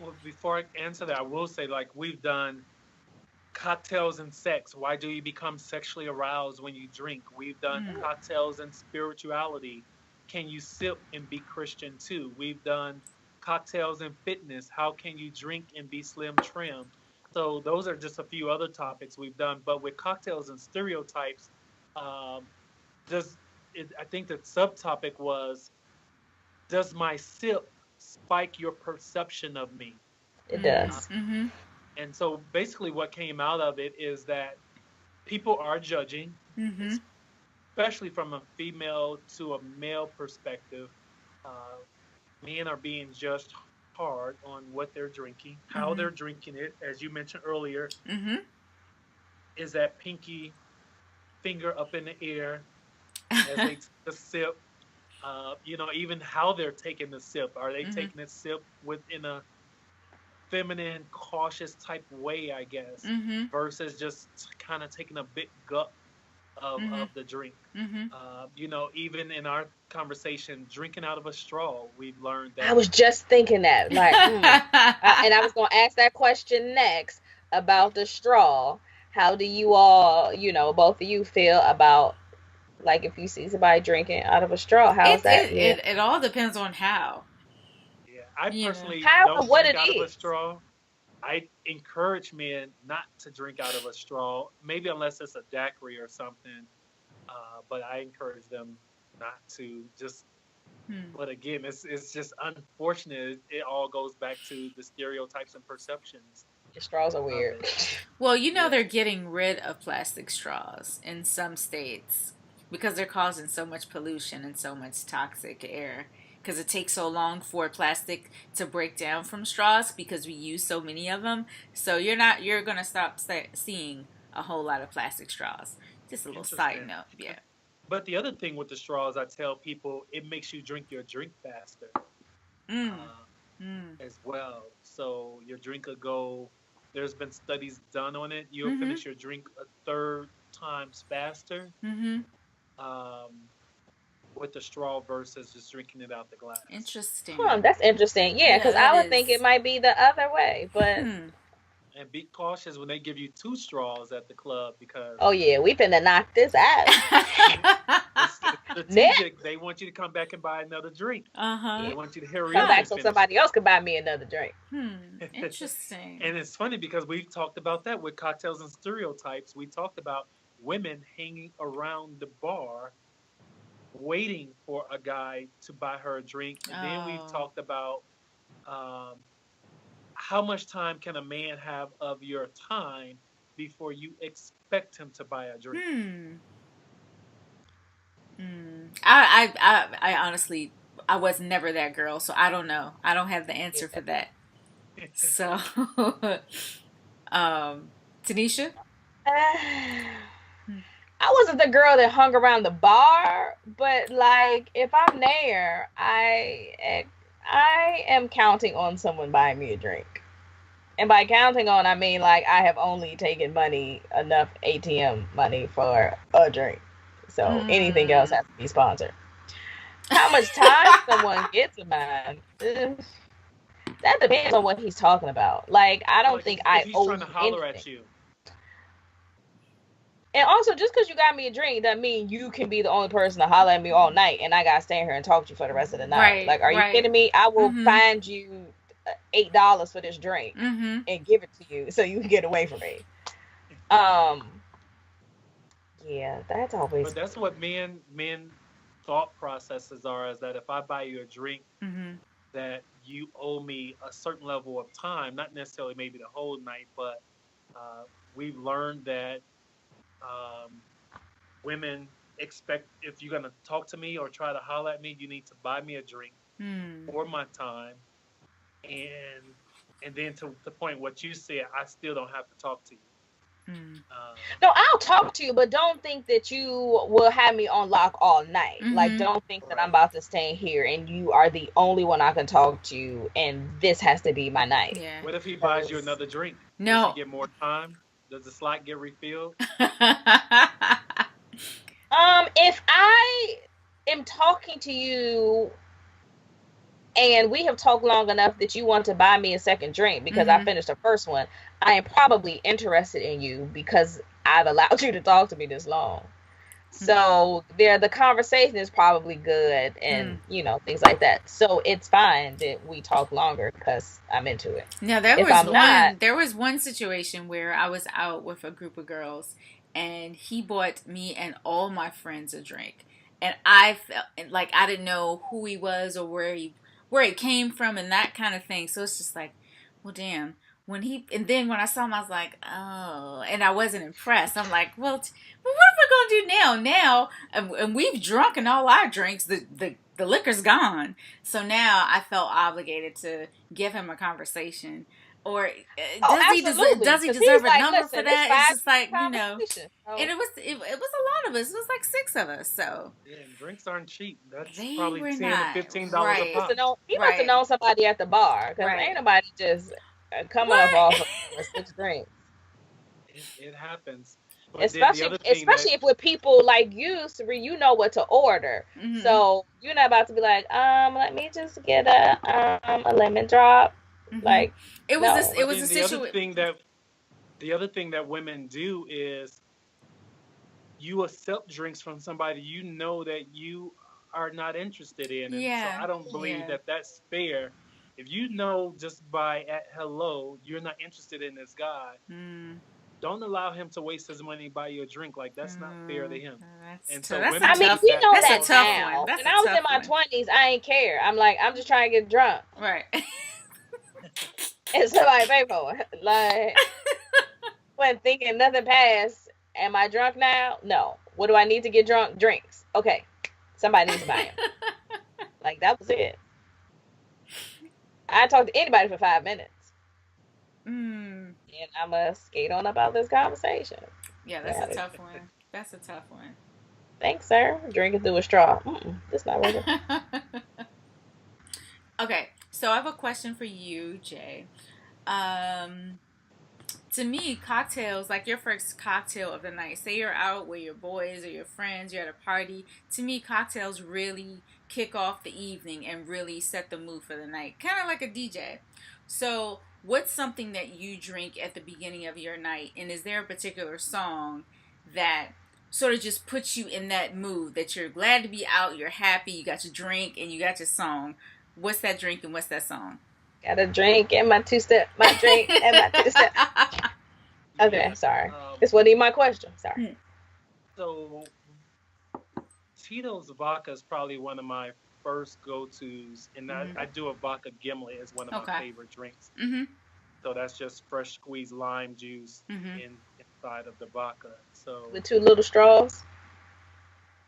Well, before I answer that, I will say, like, we've done cocktails and sex. Why do you become sexually aroused when you drink? We've done cocktails and spirituality. Can you sip and be Christian too? We've done cocktails and fitness. How can you drink and be slim trim? So those are just a few other topics we've done. But with cocktails and stereotypes, I think the subtopic was, does my sip spike your perception of me? It does. And so basically what came out of it is that people are judging, especially from a female to a male perspective. Men are being judged hard on what they're drinking, how they're drinking it. As you mentioned earlier, is that pinky finger up in the air as they take a sip. Even how they're taking the sip. Are they taking a sip within a feminine, cautious type way, I guess, versus just kind of taking a big gulp of the drink. Even in our conversation, drinking out of a straw, we've learned that. I was just thinking that, like, and I was going to ask that question next about the straw. How do you all, both of you feel about, like, if you see somebody drinking out of a straw, how is that? It all depends on how. I personally don't drink out of a straw. I encourage men not to drink out of a straw, maybe unless it's a daiquiri or something. But I encourage them not to. But again, it's just unfortunate. It all goes back to the stereotypes and perceptions Your straws are Love weird. it. Well, Yeah. they're getting rid of plastic straws in some states because they're causing so much pollution and so much toxic air. Because it takes so long for plastic to break down from straws because we use so many of them. So you're gonna stop seeing a whole lot of plastic straws. Just a little side Interesting. note, yeah. But the other thing with the straws, I tell people, it makes you drink your drink faster Mm, uh, mm, as well. So your drink will go. There's been studies done on it. You'll mm-hmm, finish your drink a third times faster mm-hmm. um, with the straw versus just drinking it out the glass. Interesting. That's interesting. Yeah, Yeah, because that I would think it is. might be the other way, but Hmm. And be cautious when they give you two straws at the club because oh yeah, we finna knock this out. it's Next, strategic. They want you to come back and buy another drink. Uh-huh. They want you to hurry come up back and so finish somebody else can buy me another drink. Interesting. And it's funny because we've talked about that with cocktails and stereotypes. We talked about women hanging around the bar waiting for a guy to buy her a drink. And then we've Oh. talked about um, how much time can a man have of your time before you expect him to buy a drink. Hmm. I honestly, I was never that girl, so I don't know. I don't have the answer for that. So, um, Tanisha? I wasn't the girl that hung around the bar, but like if I'm there, I am counting on someone buying me a drink. And by counting on, I mean like I have only taken money, enough ATM money for a drink. So anything else Mm. has to be sponsored. How much time someone gets in mine, that depends on what he's talking about. Like I don't Like think if I he's owe trying you to holler anything. at you, And also, just because you got me a drink doesn't mean you can be the only person to holler at me all night and I gotta stand here and talk to you for the rest of the night. Right, Like, are you right. kidding me? I will Mm-hmm. find you $8 for this drink Mm-hmm. and give it to you so you can get away from me. Um, yeah, that's always. but that's what men thought processes are is that if I buy you a drink Mm-hmm. that you owe me a certain level of time, not necessarily maybe the whole night, but we've learned that um, women expect if you're gonna talk to me or try to holler at me, you need to buy me a drink Hmm. for my time, and then to the point what you said, I still don't have to talk to you. Hmm. No, I'll talk to you, but don't think that you will have me on lock all night. Like, Mm-hmm. don't think that I'm Right. about to stay here and you are the only one I can talk to, and this has to be my night. Yeah. What if he buys you 'Cause, another drink? Does he No. get more time? Does the slot get refilled? if I am talking to you and we have talked long enough that you want to buy me a second drink because I Mm-hmm. finished the first one, I am probably interested in you because I've allowed you to talk to me this long. So the conversation is probably good and things like that. So it's fine that we talk longer because I'm into it. Now there was one situation where I was out with a group of girls and he bought me and all my friends a drink. And I felt like I didn't know who he was or where he came from and that kind of thing. So it's just like, well damn. And then when I saw him I was like, oh, and I wasn't impressed. I'm like, well what are we gonna do now? And we've drunken all our drinks. The liquor's gone. So now I felt obligated to give him a conversation. Or Absolutely. does he 'Cause deserve he's a like, number listen, for that? It's just like, conversation. So and it was a lot of us. It was like 6 of us. So Yeah, and drinks aren't cheap. That's they probably were $10 to not $15 a right. he must pop. have known somebody at the bar because Right. ain't nobody just coming up What? off of 6 drinks. It happens. But then the other thing Especially if with people like you, Sari, you know what to order. Mhm. So you're not about to be like, let me just get a lemon drop. Mhm. Like It was no. this. It was a the other situation. thing that women do is you accept drinks from somebody you know that you are not interested in, and so I don't believe that that's fair. If you know just by at hello you're not interested in this guy, don't allow him to waste his money buy you a drink. Like that's not fair to him. And so women I mean, take we that know that's that a tough now. one. That's When a I was tough in my one. 20s, I ain't care. I'm like, I'm just trying to get drunk. Right. and somebody pay for it. Like, when thinking nothing past, am I drunk now? No. What do I need to get drunk? Drinks. Okay. Somebody needs to buy them. Like, that was it. I talked to anybody for 5 minutes. And I'm going to skate on about this conversation. Yeah, that's a tough one. That's a tough one. Thanks, sir. Drinking through a straw. This not working. Okay, so I have a question for you, Jay. To me, cocktails, like your first cocktail of the night, say you're out with your boys or your friends, you're at a party. To me, cocktails really kick off the evening and really set the mood for the night, kind of like a DJ. So what's something that you drink at the beginning of your night, and is there a particular song that sort of just puts you in that mood, that you're glad to be out, you're happy, you got your drink, and you got your song? What's that drink and what's that song? Got a drink and my two-step, my drink and my two-step. Okay, sorry. This wasn't even my question. Sorry. So, Tito's vodka is probably one of my first go-tos, and I do a vodka gimlet as one of my favorite drinks. So that's just fresh squeezed lime juice inside of the vodka. So with 2 little straws.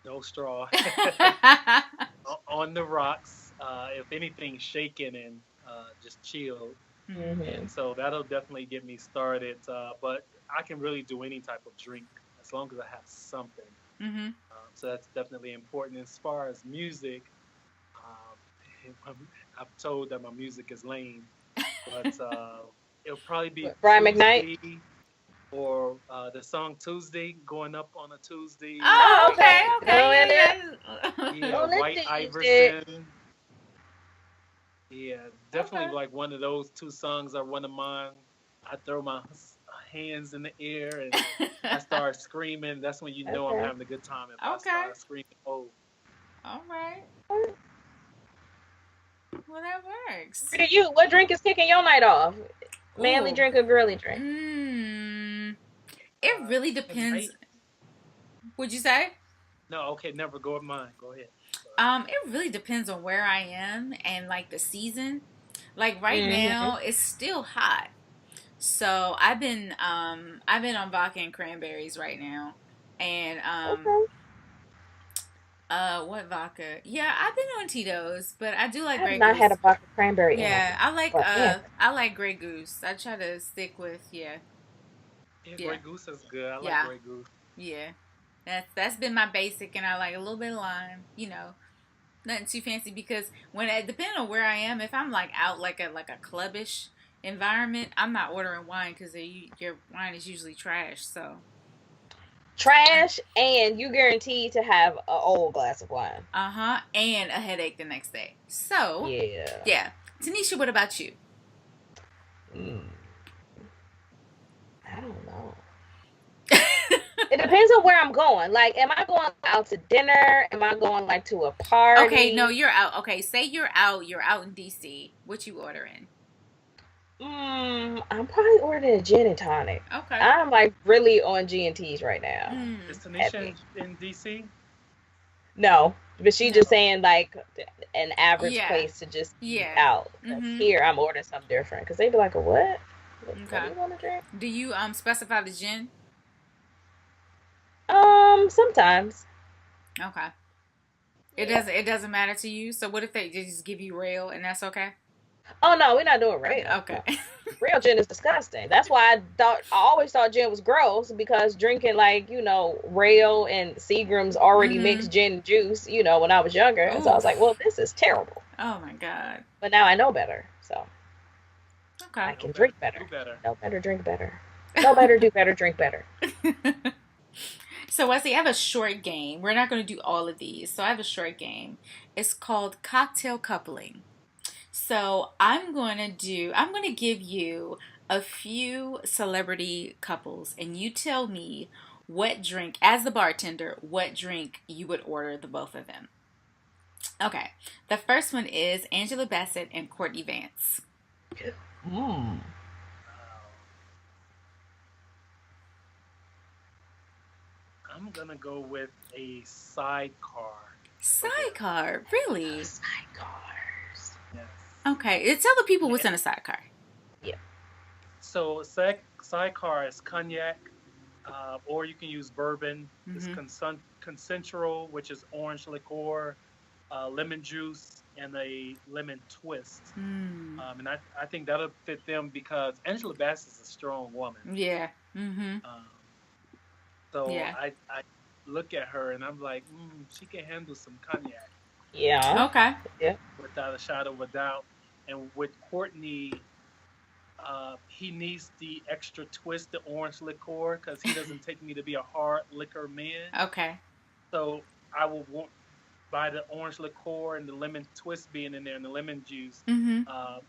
No straw. On the rocks. If anything, shaken and just chilled. And so that'll definitely get me started. But I can really do any type of drink as long as I have something. So that's definitely important. As far as music, I'm told that my music is lame, but it'll probably be Brian McKnight or the song Tuesday, Going Up on a Tuesday. Oh, okay. Yeah, White Iverson. Yeah, definitely like one of those 2 songs are one of mine. I throw my hands in the air and I start screaming. That's when you know I'm having a good time. If I start screaming, oh. All right. Well, that works. For you, what drink is kicking your night off? Manly drink or girly drink? It really depends. Would you say? No, okay, never go with mine. Go ahead. It really depends on where I am and like the season. Like right now, it's still hot. So I've been on vodka and cranberries right now, and what vodka? Yeah, I've been on Tito's, but I do like Grey Goose. I had a vodka cranberry. Yeah, I like Grey Goose. I try to stick with Yeah, Grey Goose is good. I like Grey Goose. Yeah, that's been my basic, and I like a little bit of lime. You know, nothing too fancy, because depending on where I am, if I'm like out like a clubbish environment, I'm not ordering wine because your wine is usually trash. So trash, and you guaranteed to have an old glass of wine. And a headache the next day. So yeah. Tanisha, what about you? I don't know. It depends on where I'm going. Like, am I going out to dinner? Am I going like to a party? Okay, no, you're out. Okay, say you're out in DC. What you ordering? I'm probably ordering a gin and tonic. Okay. I'm like really on G&T's right now. Is Tanisha in DC? No, but she's just saying like an average place to just eat out. Here, I'm ordering something different because they be like, what? What do you want to drink? Do you specify the gin? Sometimes. Okay. It doesn't matter to you. So what if they just give you rail and that's okay? Oh no, we're not doing rail. Okay. Real gin is disgusting. That's why I always thought gin was gross, because drinking like, rail and Seagram's already mixed gin juice, when I was younger. And so I was like, well, this is terrible. Oh my God. But now I know better. So I can drink better. Do better. Know better, drink better. Know better, do better, drink better. So Wesley, I have a short game. We're not going to do all of these. So I have a short game. It's called cocktail coupling. So I'm going to give you a few celebrity couples, and you tell me what drink, as the bartender, what drink you would order the both of them. Okay. The first one is Angela Bassett and Courtney Vance. I'm going to go with a sidecar. Sidecar? Really? Sidecars. Yes. Okay. Tell the people what's in a sidecar. Yeah. So sidecar is cognac, or you can use bourbon. It's Mm-hmm. consensual, which is orange liqueur, lemon juice, and a lemon twist. Mm. And I think that'll fit them because Angela Bassett's a strong woman. Yeah. Mm-hmm. Um, so Yeah. I look at her and I'm like, she can handle some cognac Yeah. Okay. Yeah. without a shadow of a doubt. And with Courtney, he needs the extra twist, the orange liqueur, because he doesn't take me to be a hard liquor man. Okay. So I will want by the orange liqueur and the lemon twist being in there and the lemon juice, Mm-hmm.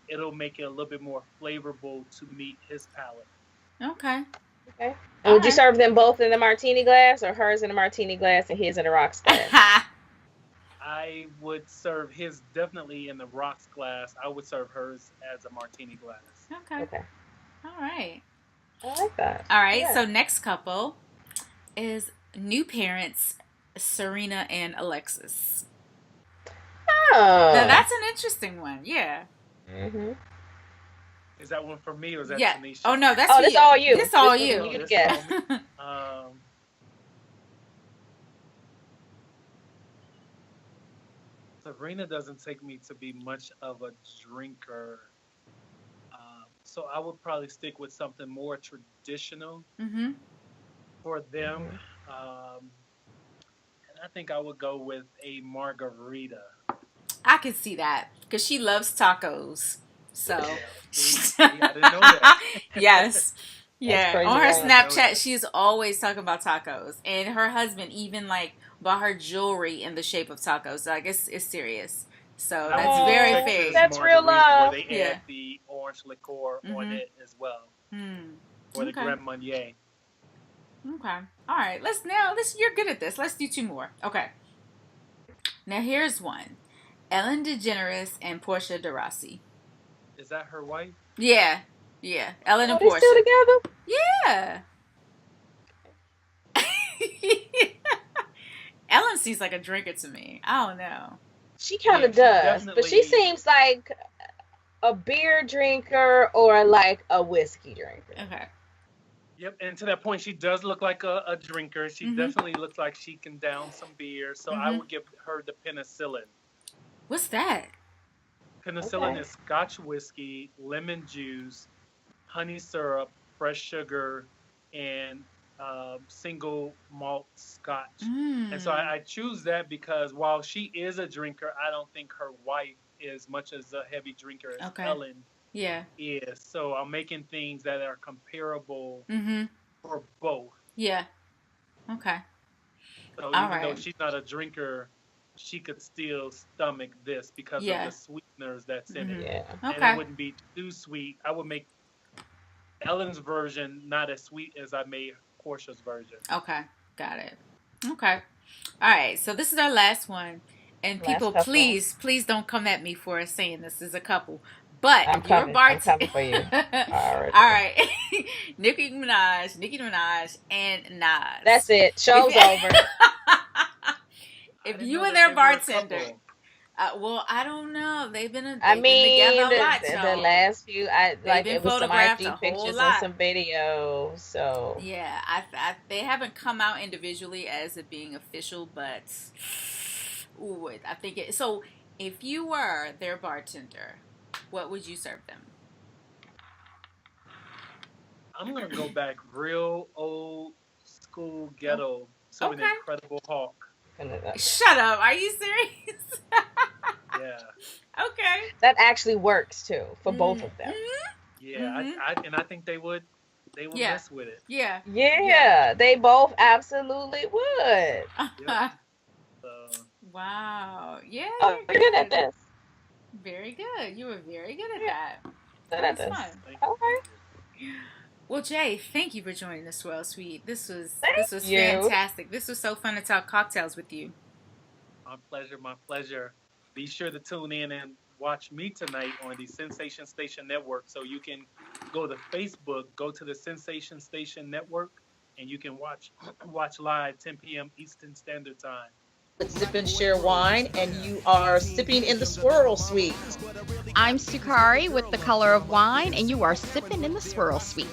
it'll make it a little bit more flavorful to meet his palate. Okay. Okay. And All would you right. serve them both in the martini glass, or hers in a martini glass and his in a rocks glass? I would serve his definitely in the rocks glass. I would serve hers as a martini glass. Okay. Okay. All right. I like that. All right. Yeah. So next couple is new parents, Serena and Alexis. Oh. Now that's an interesting one. Yeah. Mm-hmm. Is that one for me or is that Yeah. Tanisha? Oh no, that's Oh, for this you. all you. This all This you. one you This guess. Serena doesn't take me to be much of a drinker. So I would probably stick with something more traditional Mm-hmm. for them. Mhm. And I think I would go with a margarita. I can see that because she loves tacos. So, Yeah, see, I didn't know that. yes. Yeah. crazy, On her right? I didn't know Snapchat, that. she's always talking about tacos. And her husband even like bought her jewelry in the shape of tacos. So I guess it's serious. So I that's would do very Texas fake. That's real margarita love. where they Yeah. add the orange liqueur on Mhm. it as well, Hmm. or the Okay. Grand Marnier. Okay. All right. Let's you're good at this. Let's do two more. Okay. Now here's one. Ellen DeGeneres and Portia de Rossi. Is that her wife? Yeah. Yeah. Ellen Oh, and they still Portia. together? Yeah. Ellen seems like a drinker to me. I don't know. She kind Yeah, of she does, but she definitely. seems like a beer drinker or like a whiskey drinker. Okay. Yep, and to that point, she does look like a drinker. She Mhm. definitely looks like she can down some beer. So I Mhm. would give her the penicillin. What's that? Penicillin Okay. is Scotch whiskey, lemon juice, honey syrup, fresh sugar, and single malt Scotch. And so I choose that because while she is a drinker, I don't think her wife is much as a heavy drinker as Okay. Ellen Yeah. is. So I'm making things that are comparable Mhm. for both. Yeah. Okay. So All even though right. she's not a drinker, she could still stomach this because of Yeah. the sweeteners that's in Mhm. it. Yeah. And it Okay. wouldn't be too sweet. I would make Ellen's version not as sweet as I made Portia's version. Okay. Got it. Okay. All right. So this is our last one. And Last people, couple. please don't come at me for saying this is a couple. But I'm if you're a coming. I'm bartender, coming for you. all Alright. right, Nicki Minaj, and Nas. That's it. Show's If- over. I If didn't you know and that their they were a bartender, couple. well, I don't know. They've been I been mean, together a lot, the y'all. last few, They've been it was some photographed IG a whole pictures and lot. some videos. So Yeah, they haven't come out individually as it being official, but ooh, I think it. So, if you were their bartender, what would you serve them? I'm going to go back real old school ghetto to an Okay. Incredible Hulk. Shut up! Are you serious? Yeah. Okay. that actually works too for both of them. Yeah, Mhm. and I think they would Yeah. mess with it. Yeah. Yeah, they both absolutely would. Yep. So, Wow. Yeah. Oh, You're you're good at this. Very good. You were very good at Yeah. that. Good at That was this. fun. thank you. Okay. Well, Jay, thank you for joining the Swirl Suite. This was Thank you. fantastic. This was so fun to talk cocktails with you. My pleasure, my pleasure. Be sure to tune in and watch me tonight on the Sensation Station Network. So you can go to Facebook, go to the Sensation Station Network, and you can watch live 10 p.m. Eastern Standard Time. Sip and Share Wine, and you are sipping in the Swirl Suite. I'm Sukari with The Color of Wine, and you are sipping in the Swirl Suite.